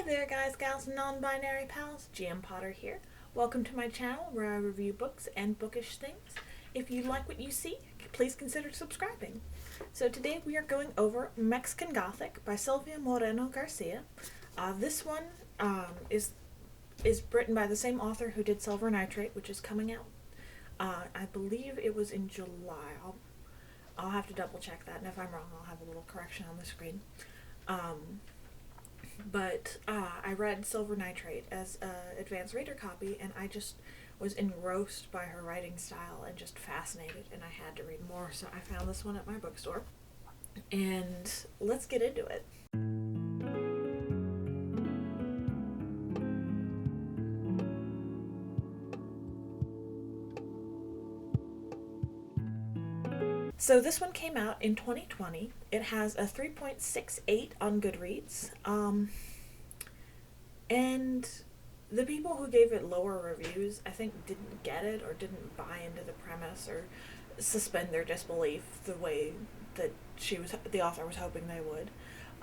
there guys, gals, and non-binary pals, GM Potter here. Welcome to my channel where I review books and bookish things. If you like what you see, please consider subscribing. So today we are going over Mexican Gothic by Sylvia Moreno-Garcia. This one is written by the same author who did Silver Nitrate, which is coming out. I believe it was in July. I'll have to double check that, and if I'm wrong, I'll have a little correction on the screen. But I read Silver Nitrate as an advanced reader copy, and I just was engrossed by her writing style and just fascinated, and I had to read more, so I found this one at my bookstore. And let's get into it. So this one came out in 2020. It has a 3.68 on Goodreads. And the people who gave it lower reviews, I think, didn't get it or didn't buy into the premise or suspend their disbelief the way that the author was hoping they would.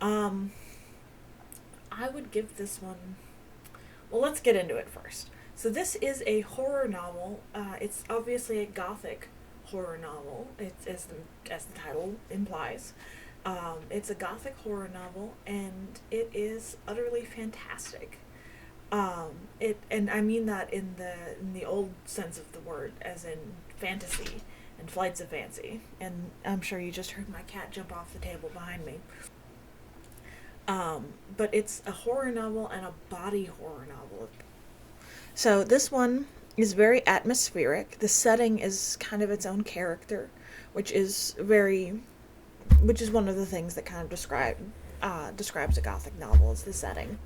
I would give this one... Well, let's get into it first. So this is a horror novel. It's obviously a Gothic horror novel, as the title implies. It's a Gothic horror novel, and it is utterly fantastic. And I mean that in the old sense of the word, as in fantasy and flights of fancy. And I'm sure you just heard my cat jump off the table behind me. But it's a horror novel and a body horror novel. So this one is very atmospheric. The setting is kind of its own character, which is one of the things that kind of describes a Gothic novel, is the setting.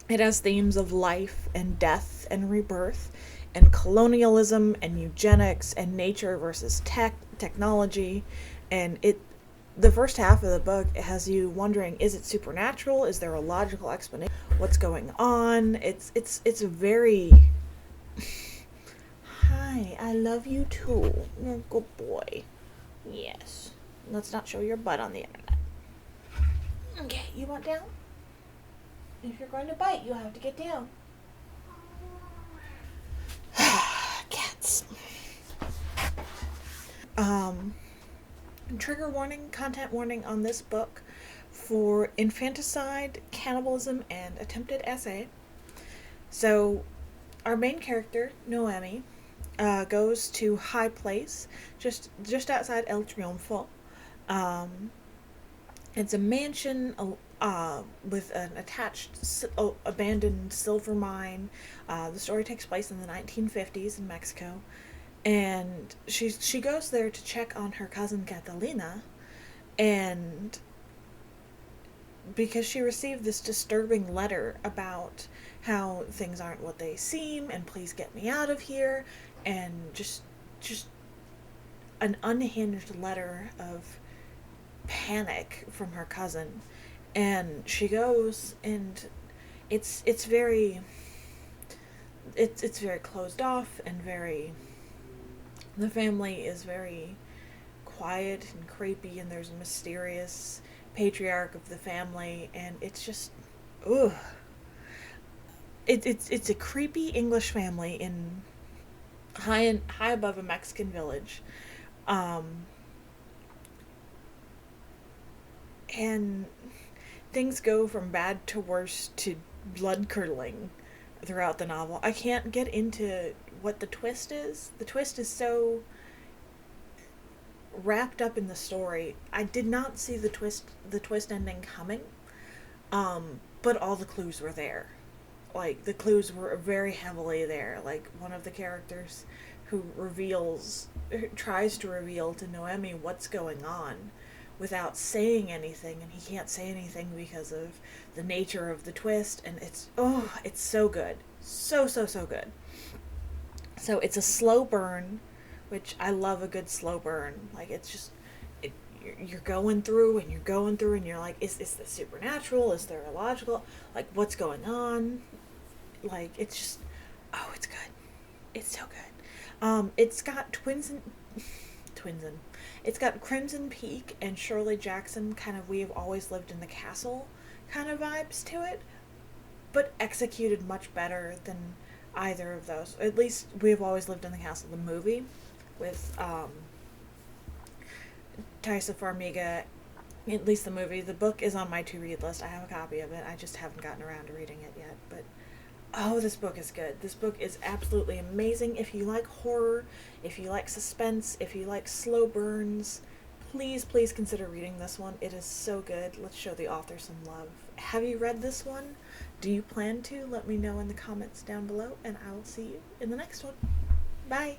It has themes of life and death and rebirth and colonialism and eugenics and nature versus technology, and the first half of the book has you wondering, is it supernatural? Is there a logical explanation? What's going on? It's very... Hi, I love you too. You're a good boy. Yes. Let's not show your butt on the internet. Okay, you want down? If you're going to bite, you'll have to get down. Cats. Trigger warning, content warning on this book for infanticide, cannibalism, and attempted essay. So, our main character, Noemi, goes to High Place, just outside El Triunfo. It's a mansion with an attached abandoned silver mine. The story takes place in the 1950s in Mexico, and she goes there to check on her cousin Catalina, and because she received this disturbing letter about how things aren't what they seem, and please get me out of here, and just an unhinged letter of panic from her cousin. And she goes, and it's very closed off, and the family is very quiet and creepy, and there's a mysterious patriarch of the family, and it's just it's a creepy English family in high above a Mexican village, and things go from bad to worse to blood curdling throughout the novel. I can't get into what the twist is. The twist is so wrapped up in the story. I did not see the twist ending coming, but all the clues were there. Like, the clues were very heavily there. Like, one of the characters who tries to reveal to Noemi what's going on without saying anything, and he can't say anything because of the nature of the twist, and it's so good. So good. So it's a slow burn, which I love a good slow burn. Like, it's just, you're going through, and you're like, is this supernatural? Is there a logical? Like, what's going on? Like, it's just, it's good. It's so good. It's got it's got Crimson Peak and Shirley Jackson, kind of We Have Always Lived in the Castle kind of vibes to it, but executed much better than either of those. At least We've Always Lived in the Castle, the movie, with Taissa Farmiga. At least the movie. The book is on my to-read list. I have a copy of it. I just haven't gotten around to reading it yet. But, oh, this book is good. This book is absolutely amazing. If you like horror, if you like suspense, if you like slow burns, please, please consider reading this one. It is so good. Let's show the author some love. Have you read this one? Do you plan to? Let me know in the comments down below, and I will see you in the next one. Bye!